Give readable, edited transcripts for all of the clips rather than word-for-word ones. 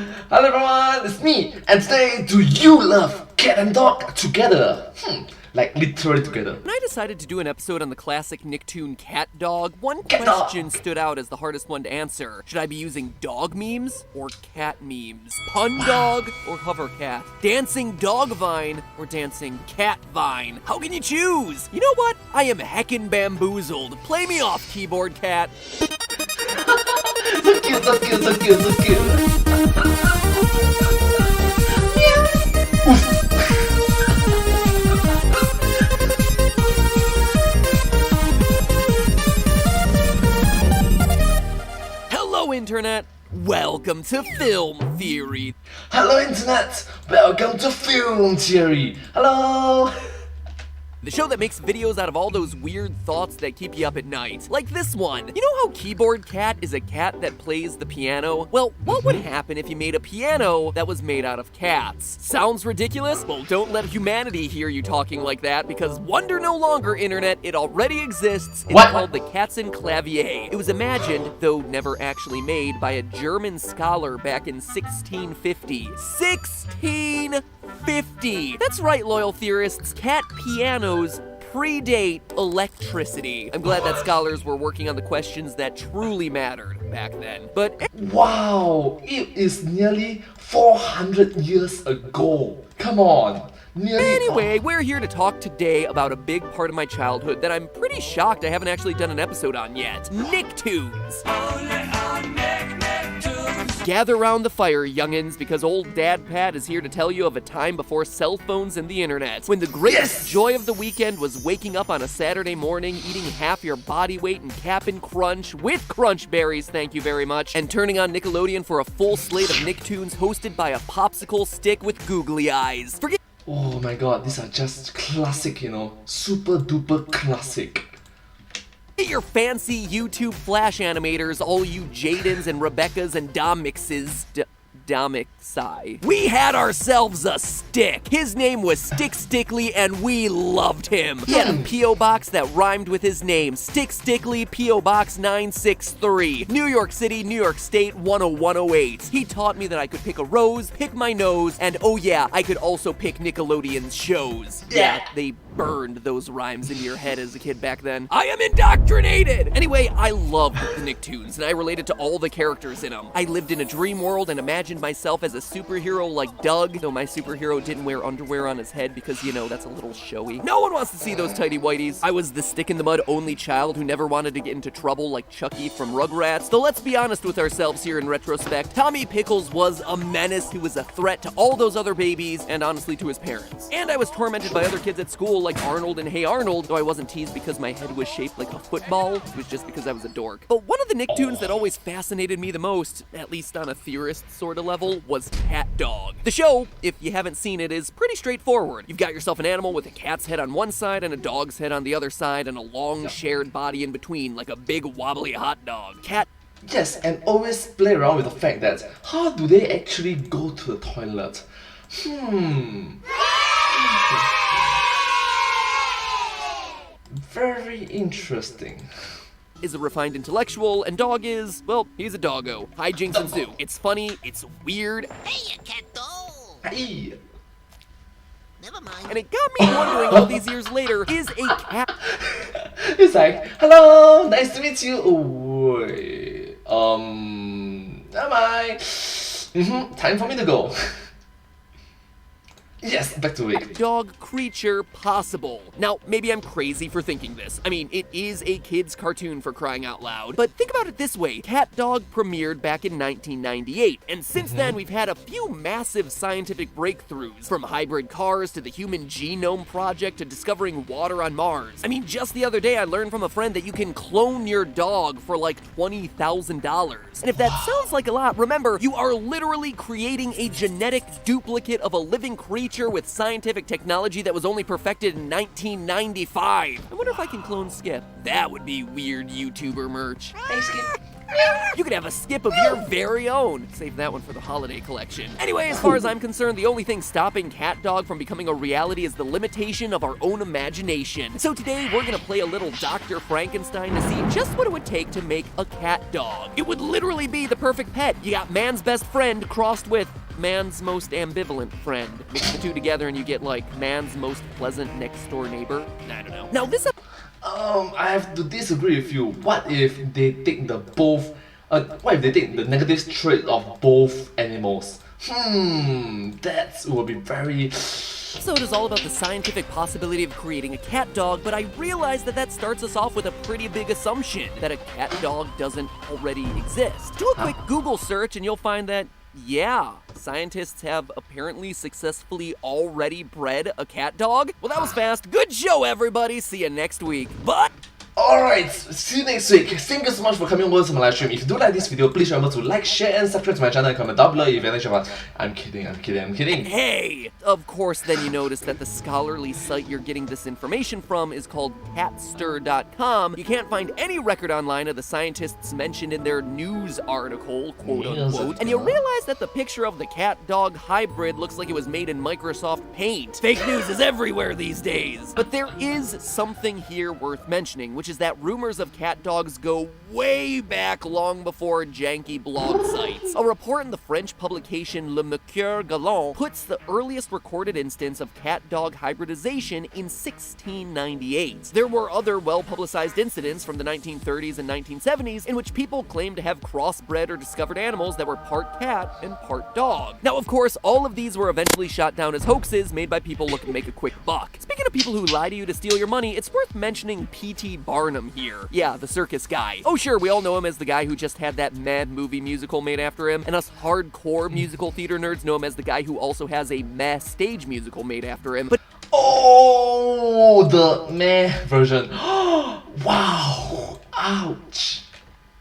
Hello everyone, it's me, and today, do you love cat and dog together? Like literally together. When I decided to do an episode on the classic Nicktoon CatDog, one CatDog. question stood out as the hardest one to answer. Should I be using dog memes or cat memes? Pun dog or hover cat? Dancing dog vine or dancing cat vine? How can you choose? You know what? I am heckin' bamboozled. Play me off, keyboard cat. So cute, so cute, so cute, so cute. Hello, Internet. Welcome to Film Theory. Hello internet, welcome to Film Theory. Hello. The show that makes videos out of all those weird thoughts that keep you up at night. Like this one. You know how Keyboard Cat is a cat that plays the piano? Well, what would happen if you made a piano that was made out of cats? Sounds ridiculous? Well, don't let humanity hear you talking like that, because wonder no longer, Internet, it already exists. It's called the Katzenclavier. It was imagined, though never actually made, by a German scholar back in 1650. 1650! That's right, loyal theorists, cat pianos predate electricity. I'm glad that scholars were working on the questions that truly mattered back then. But Wow, it is nearly 400 years ago. Come on. Nearly. anyway, we're here to talk today about a big part of my childhood that I'm pretty shocked I haven't actually done an episode on yet. Nicktoons. Gather round the fire, youngins, because old Dad Pat is here to tell you of a time before cell phones and the internet, when the greatest joy of the weekend was waking up on a Saturday morning, eating half your body weight in Cap'n Crunch, with Crunch Berries, thank you very much, and turning on Nickelodeon for a full slate of Nicktoons hosted by a popsicle stick with googly eyes. Forget Oh my god, these are just classic, you know. Super duper classic. your fancy YouTube flash animators, all you Jadens and Rebeccas and Domixes. Domixi. We had ourselves a stick. His name was Stick Stickly, and we loved him. He had a P.O. box that rhymed with his name. Stick Stickly, P.O. Box 963. New York City, New York State, 10108. He taught me that I could pick a rose, pick my nose, and oh yeah, I could also pick Nickelodeon's shows. Yeah, they burned those rhymes into your head as a kid back then. I am indoctrinated! Anyway, I loved the Nicktoons, and I related to all the characters in them. I lived in a dream world and imagined myself as a superhero like Doug, though my superhero didn't wear underwear on his head because, you know, that's a little showy. No one wants to see those tighty whities. I was the stick-in-the-mud only child who never wanted to get into trouble like Chucky from Rugrats, though let's be honest with ourselves here in retrospect. Tommy Pickles was a menace who was a threat to all those other babies, and honestly to his parents. And I was tormented by other kids at school like Arnold and Hey Arnold, though I wasn't teased because my head was shaped like a football. It was just because I was a dork. But one of the Nicktoons that always fascinated me the most, at least on a theorist sort of level, was CatDog. The show, if you haven't seen it, is pretty straightforward. You've got yourself an animal with a cat's head on one side and a dog's head on the other side and a long shared body in between, like a big wobbly hot dog. Yes, and always play around with the fact that how do they actually go to the toilet? Very interesting. Is a refined intellectual, and Dog is, well, he's a doggo. Hijinks ensue. It's funny, it's weird, Hey, CatDog! Hey. Never mind. and it got me wondering all these years later, is a cat It's like, hello, nice to meet you. Oh, wait. Never mind. Time for me to go. Yes, back to it. dog creature possible? Now, maybe I'm crazy for thinking this. I mean, it is a kid's cartoon for crying out loud. But think about it this way. CatDog premiered back in 1998, and since then we've had a few massive scientific breakthroughs, from hybrid cars to the Human Genome Project to discovering water on Mars. I mean, just the other day I learned from a friend that you can clone your dog for like $20,000. And if that sounds like a lot, remember, you are literally creating a genetic duplicate of a living creature with scientific technology that was only perfected in 1995. I wonder if I can clone Skip. That would be weird YouTuber merch. Hey, Skip. You could have a skip of your very own. Save that one for the holiday collection. Anyway, as far as I'm concerned, the only thing stopping CatDog from becoming a reality is the limitation of our own imagination. So today, we're gonna play a little Dr. Frankenstein to see just what it would take to make a cat dog. It would literally be the perfect pet. You got man's best friend crossed with man's most ambivalent friend. Mix the two together and you get like man's most pleasant next door neighbor. I don't know. Now this I have to disagree with you. What if they take the both? What if they take the negative trait of both animals? That will be very. episode is all about the scientific possibility of creating a cat dog, but I realize that starts us off with a pretty big assumption that a cat dog doesn't already exist. Do a quick Google search and you'll find that, yeah, scientists have apparently successfully already bred a cat dog. Well, that was fast. Good show, everybody. See you next week. But alright, see you next week. Thank you so much for coming over to my live stream. If you do like this video, please remember to like, share, and subscribe to my channel and comment down below if you have any questions. I'm kidding. Hey! Of course, then you notice that the scholarly site you're getting this information from is called catster.com. You can't find any record online of the scientists mentioned in their news article, quote unquote, and you realize that the picture of the cat-dog hybrid looks like it was made in Microsoft Paint. Fake news is everywhere these days. But there is something here worth mentioning, which is that rumors of cat dogs go way back long before janky blog sites. A report in the French publication Le Mercure Galant puts the earliest recorded instance of cat-dog hybridization in 1698. There were other well-publicized incidents from the 1930s and 1970s in which people claimed to have crossbred or discovered animals that were part cat and part dog. Now, of course, all of these were eventually shot down as hoaxes made by people looking to make a quick buck. Speaking of people who lie to you to steal your money, it's worth mentioning P.T. Barnum here. Yeah, the circus guy. Oh sure, we all know him as the guy who just had that Mad movie musical made after him, and us hardcore musical theater nerds know him as the guy who also has a meh stage musical made after him. But oh, the meh version. Wow. Ouch.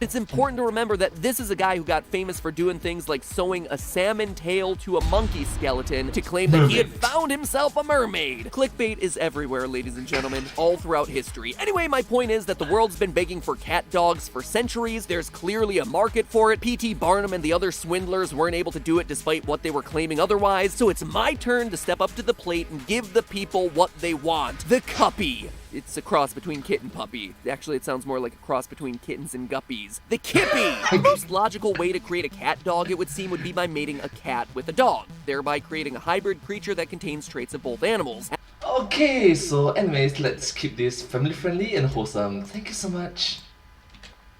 it's important to remember that this is a guy who got famous for doing things like sewing a salmon tail to a monkey skeleton to claim that he had found himself a mermaid. Clickbait is everywhere, ladies and gentlemen, all throughout history. Anyway, my point is that the world's been begging for cat dogs for centuries. There's clearly a market for it. P.T. Barnum and the other swindlers weren't able to do it despite what they were claiming otherwise, so it's my turn to step up to the plate and give the people what they want. The Cuppy. It's a cross between kitten and puppy. Actually, it sounds more like a cross between kittens and guppies. The Kippy! The most logical way to create a cat dog, it would seem, would be by mating a cat with a dog, thereby creating a hybrid creature that contains traits of both animals. Okay, so anyways, let's keep this family friendly and wholesome. Thank you so much.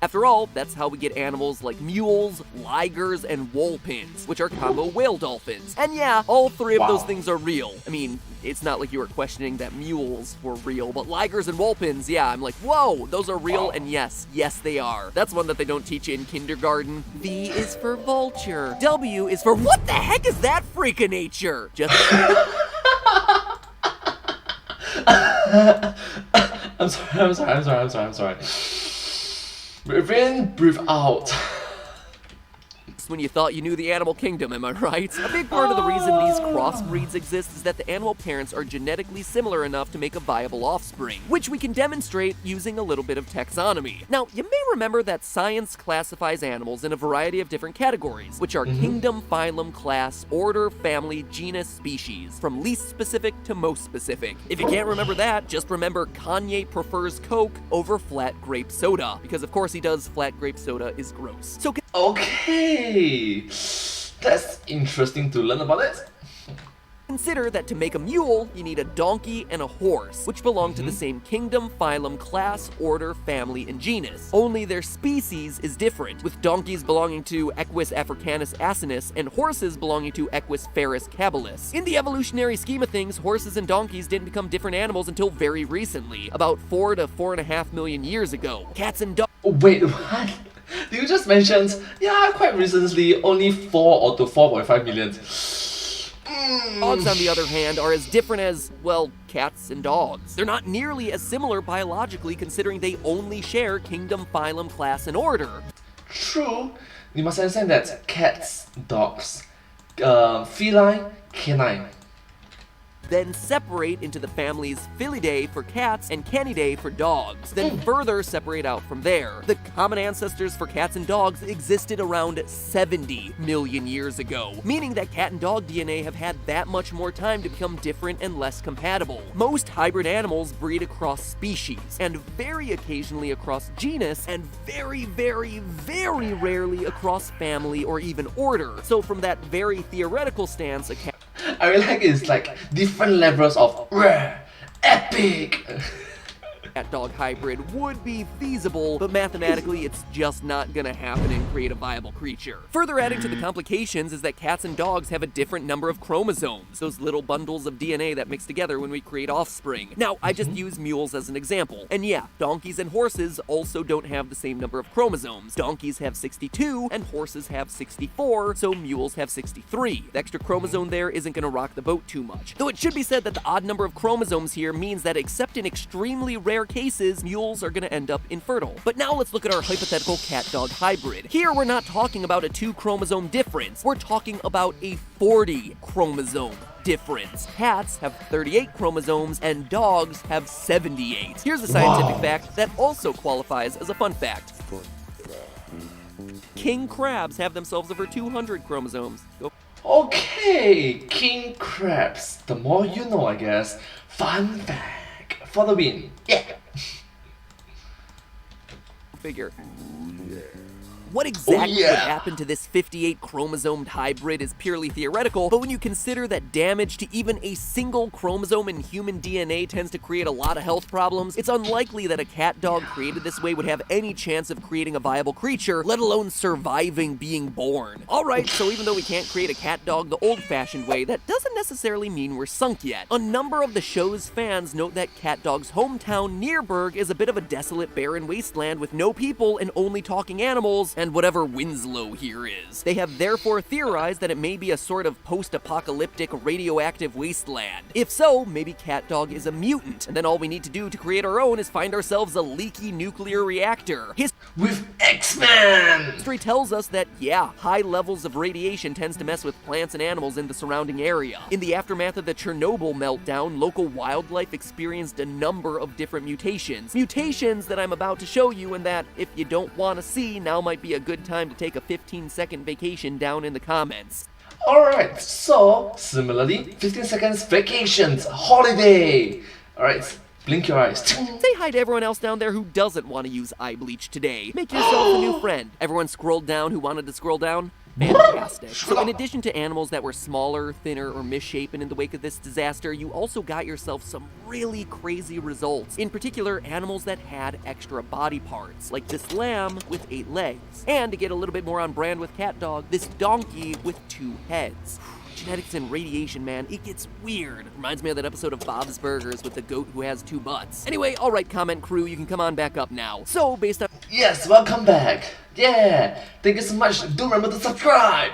After all, that's how we get animals like mules, ligers, and wolpins, which are combo whale dolphins. And yeah, all three of those things are real. I mean, it's not like you were questioning that mules were real, but ligers and wolpins, yeah, I'm like, whoa, those are real, and yes, they are. That's one that they don't teach you in kindergarten. V is for vulture. W is for, what the heck is that freak of nature? Just... I'm sorry. Breathe in, breathe out. When you thought you knew the animal kingdom, am I right? A big part of the reason these crossbreeds exist is that the animal parents are genetically similar enough to make a viable offspring, which we can demonstrate using a little bit of taxonomy. Now, you may remember that science classifies animals in a variety of different categories, which are kingdom, phylum, class, order, family, genus, species, from least specific to most specific. If you can't remember that, just remember Kanye prefers Coke over flat grape soda, because of course he does. Flat grape soda is gross. So Okay, that's interesting to learn about it. consider that to make a mule, you need a donkey and a horse, which belong to the same kingdom, phylum, class, order, family, and genus. Only their species is different, with donkeys belonging to Equus africanus asinus and horses belonging to Equus ferus cabilis. In the evolutionary scheme of things, horses and donkeys didn't become different animals until very recently, about 4 to 4.5 million years ago. Cats and dogs. Oh, wait, what? You just mentioned, yeah, quite recently, only 4 or to 4.5 million. Dogs, on the other hand, are as different as, well, cats and dogs. They're not nearly as similar biologically, considering they only share kingdom, phylum, class, and order. True, you must understand that cats, dogs, feline, canine. then separate into the families FELIDAE for cats and CANIDAE for dogs, then further separate out from there. The common ancestors for cats and dogs existed around 70 million years ago, meaning that cat and dog DNA have had that much more time to become different and less compatible. Most hybrid animals breed across species, and very occasionally across genus, and very, very, very rarely across family or even order. So from that very theoretical stance, a cat I really like it's like different levels of rare, epic. cat-dog hybrid would be feasible, but mathematically it's just not gonna happen and create a viable creature. Further adding to the complications is that cats and dogs have a different number of chromosomes, those little bundles of DNA that mix together when we create offspring. Now, I just use mules as an example, and yeah, donkeys and horses also don't have the same number of chromosomes. Donkeys have 62, and horses have 64, so mules have 63. The extra chromosome there isn't gonna rock the boat too much. Though it should be said that the odd number of chromosomes here means that except in extremely rare cases, mules are going to end up infertile. But now let's look at our hypothetical cat-dog hybrid. Here we're not talking about a 2-chromosome difference, we're talking about a 40-chromosome difference. Cats have 38 chromosomes and dogs have 78. Here's a scientific fact that also qualifies as a fun fact. King crabs have themselves over 200 chromosomes. Go. Okay, king crabs. The more you know, I guess. Fun fact for the win. Yeah. Figure. What exactly yeah. would happen to this 58-chromosomed hybrid is purely theoretical, but when you consider that damage to even a single chromosome in human DNA tends to create a lot of health problems, it's unlikely that a cat dog created this way would have any chance of creating a viable creature, let alone surviving being born. Alright, so even though we can't create a cat dog the old-fashioned way, that doesn't necessarily mean we're sunk yet. A number of the show's fans note that CatDog's hometown, Nearburg, is a bit of a desolate, barren wasteland with no people and only talking animals, and whatever Winslow here is. They have therefore theorized that it may be a sort of post-apocalyptic radioactive wasteland. If so, maybe CatDog is a mutant, and then all we need to do to create our own is find ourselves a leaky nuclear reactor. With X-Men! History tells us that, yeah, high levels of radiation tends to mess with plants and animals in the surrounding area. In the aftermath of the Chernobyl meltdown, local wildlife experienced a number of different mutations. Mutations that I'm about to show you, and that, if you don't want to see, now might be a good time to take a 15-second vacation down in the comments. Alright, so, similarly, 15 seconds vacations, holiday! Alright, blink your eyes. Say hi to everyone else down there who doesn't want to use eye bleach today. Make yourself a new friend. Everyone scrolled down who wanted to scroll down? Fantastic. So in addition to animals that were smaller, thinner, or misshapen in the wake of this disaster, you also got yourself some really crazy results. In particular, animals that had extra body parts, like this lamb with 8 legs. And to get a little bit more on brand with CatDog, this donkey with 2 heads. Genetics and radiation, man, it gets weird. Reminds me of that episode of Bob's Burgers with the goat who has 2 butts. Anyway, alright comment crew, you can come on back up now. So, based on— Yes, welcome back. Yeah, thank you so much. Do remember to subscribe.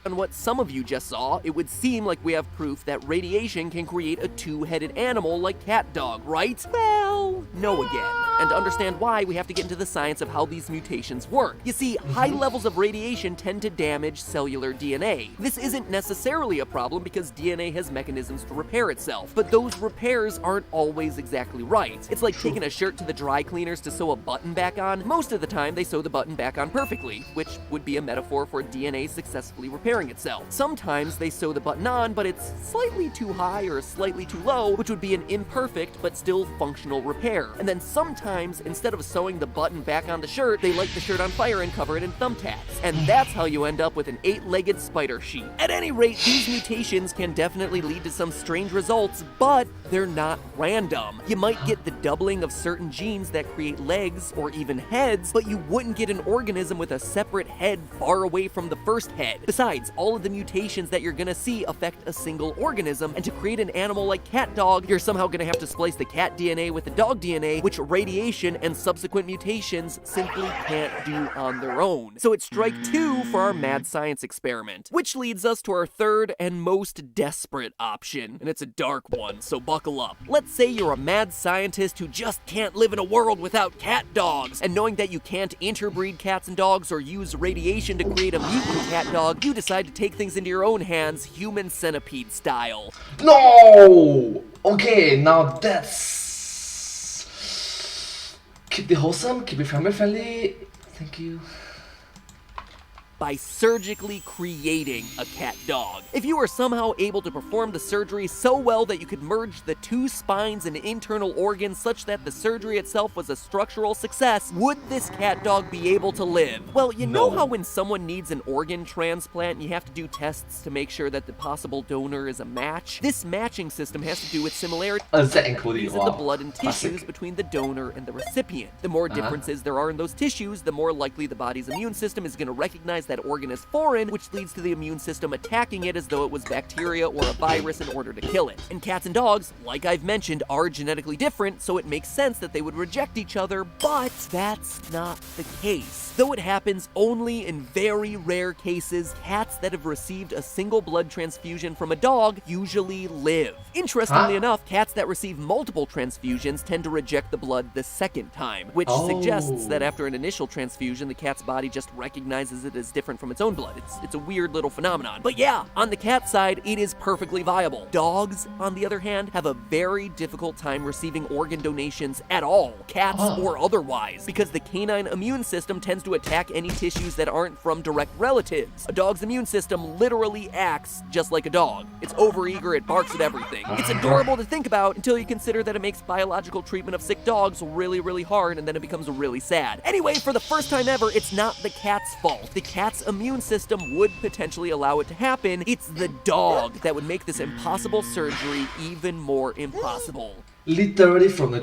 on what some of you just saw, it would seem like we have proof that radiation can create a 2-headed animal like CatDog, right? Well, no again. And to understand why, we have to get into the science of how these mutations work. You see, high levels of radiation tend to damage cellular DNA. This isn't necessarily a problem because DNA has mechanisms to repair itself, but those repairs aren't always exactly right. It's like taking a shirt to the dry cleaners to sew a button back on. Most of the time, they sew the button back on perfectly, which would be a metaphor for DNA successfully repairing itself. Sometimes they sew the button on, but it's slightly too high or slightly too low, which would be an imperfect but still functional repair. And then sometimes, instead of sewing the button back on the shirt, they light the shirt on fire and cover it in thumbtacks. And that's how you end up with an 8-legged spider sheep. At any rate, these mutations can definitely lead to some strange results, but they're not random. You might get the doubling of certain genes that create legs or even heads, but you wouldn't get an organism with a separate head far away from the first head. Besides, all of the mutations that you're gonna see affect a single organism, and to create an animal like CatDog, you're somehow gonna have to splice the cat DNA with the dog DNA, which radiates radiation and subsequent mutations simply can't do on their own. So it's strike 2 for our mad science experiment, which leads us to our third and most desperate option, and it's a dark one, so buckle up. Let's say you're a mad scientist who just can't live in a world without cat dogs, and knowing that you can't interbreed cats and dogs or use radiation to create a mutant cat dog, you decide to take things into your own hands, human centipede style. No! Okay, now that's... Keep it wholesome, keep it family friendly. Thank you. By surgically creating a cat dog. If you were somehow able to perform the surgery so well that you could merge the two spines and internal organs such that the surgery itself was a structural success, would this cat dog be able to live? Well, you know how when someone needs an organ transplant, you have to do tests to make sure that the possible donor is a match? This matching system has to do with similarities in the blood and tissues between the donor and the recipient. The more differences there are in those tissues, the more likely the body's immune system is going to recognize that organ as foreign, which leads to the immune system attacking it as though it was bacteria or a virus in order to kill it. And cats and dogs, like I've mentioned, are genetically different, so it makes sense that they would reject each other, but that's not the case. Though it happens only in very rare cases, cats that have received a single blood transfusion from a dog usually live. Interestingly enough, cats that receive multiple transfusions tend to reject the blood the second time, which suggests that after an initial transfusion, the cat's body just recognizes it as different from its own blood. It's a weird little phenomenon. But yeah, on the cat side, it is perfectly viable. Dogs, on the other hand, have a very difficult time receiving organ donations at all, cats or otherwise, because the canine immune system tends to attack any tissues that aren't from direct relatives. A dog's immune system literally acts just like a dog. It's overeager, it barks at everything. It's adorable to think about until you consider that it makes biological treatment of sick dogs really, really hard, and then it becomes really sad. Anyway, for the first time ever, it's not the cat's fault. The cat's immune system would potentially allow it to happen. It's the dog that would make this impossible surgery even more impossible. Literally from the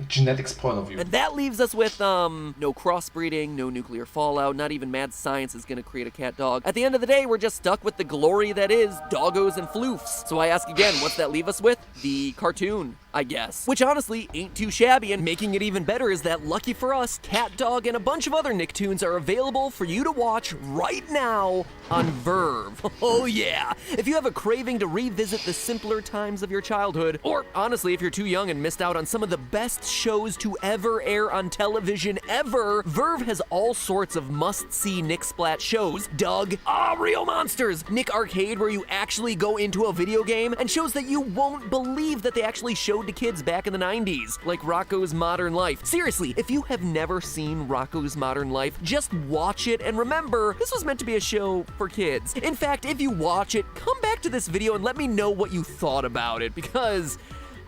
genetics point of view. And that leaves us with, no crossbreeding, no nuclear fallout, not even mad science is gonna create a cat dog. At the end of the day, we're just stuck with the glory that is doggos and floofs. So I ask again, what's that leave us with? The cartoon, I guess. Which honestly ain't too shabby, and making it even better is that, lucky for us, CatDog and a bunch of other Nicktoons are available for you to watch right now on Verve. Oh yeah! If you have a craving to revisit the simpler times of your childhood, or honestly, if you're too young and missed out on some of the best shows to ever air on television ever, Verve has all sorts of must-see Nick Splat shows. Doug, Real Monsters, Nick Arcade, where you actually go into a video game, and shows that you won't believe that they actually showed to kids back in the 90s, like Rocko's Modern Life. Seriously, if you have never seen Rocko's Modern Life, just watch it and remember, this was meant to be a show for kids. In fact, if you watch it, come back to this video and let me know what you thought about it, because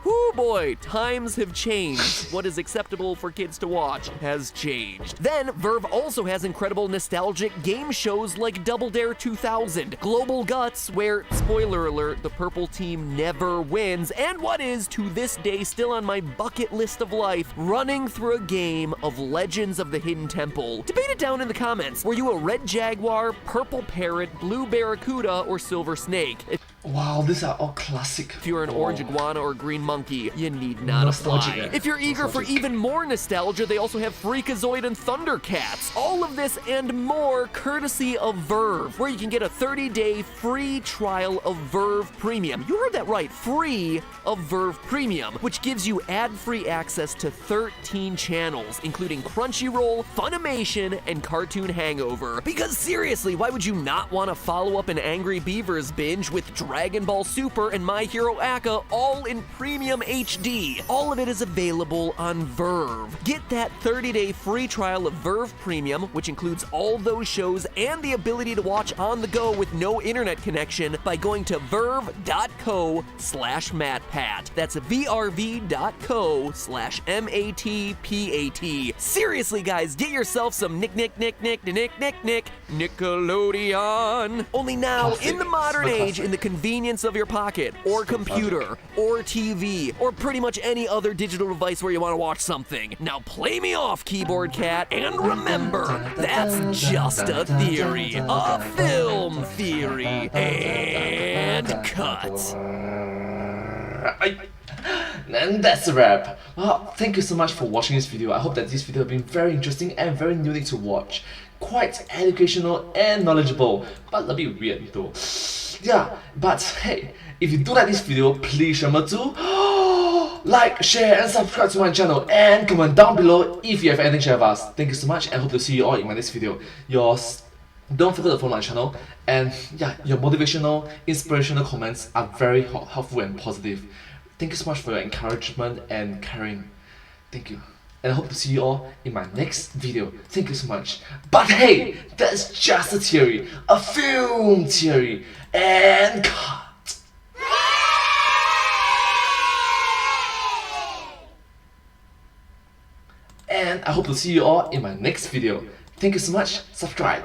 oh boy, times have changed. What is acceptable for kids to watch has changed. Then, Verve also has incredible nostalgic game shows like Double Dare 2000, Global Guts, where, spoiler alert, the purple team never wins, and what is, to this day, still on my bucket list of life, running through a game of Legends of the Hidden Temple. Debate it down in the comments. Were you a red jaguar, purple parrot, blue barracuda, or silver snake? Wow, these are all classic. If you're an orange iguana or green monkey, you need not apply. If you're eager for even more nostalgia, they also have Freakazoid and Thundercats. All of this and more courtesy of Verve, where you can get a 30-day free trial of Verve Premium. You heard that right, free of Verve Premium, which gives you ad-free access to 13 channels, including Crunchyroll, Funimation, and Cartoon Hangover. Because seriously, why would you not want to follow up an Angry Beavers binge with Dragon Ball Super and My Hero Aka all in premium HD? All of it is available on Verve. Get that 30-day free trial of Verve Premium, which includes all those shows and the ability to watch on the go with no internet connection, by going to verve.co/MatPat. That's vrv.co/MatPat. Seriously, guys, get yourself some Nickelodeon. Only now, in the modern age, in the convenience of your pocket, or computer, or TV, or pretty much any other digital device where you want to watch something. Now play me off, keyboard cat, and remember, that's just a theory, a film theory, and cut. And that's a wrap. Well, thank you so much for watching this video. I hope that this video has been very interesting and very unique to watch. Quite educational and knowledgeable, but a bit weird though. Yeah, but hey, if you do like this video, please remember to like, share and subscribe to my channel and comment down below if you have anything to share with us. Thank you so much and hope to see you all in my next video. Don't forget to follow my channel, and yeah, your motivational, inspirational comments are very helpful and positive. Thank you so much for your encouragement and caring. Thank you. And I hope to see you all in my next video. Thank you so much. But hey, that's just a theory, a film theory, and cut. And I hope to see you all in my next video. Thank you so much. Subscribe.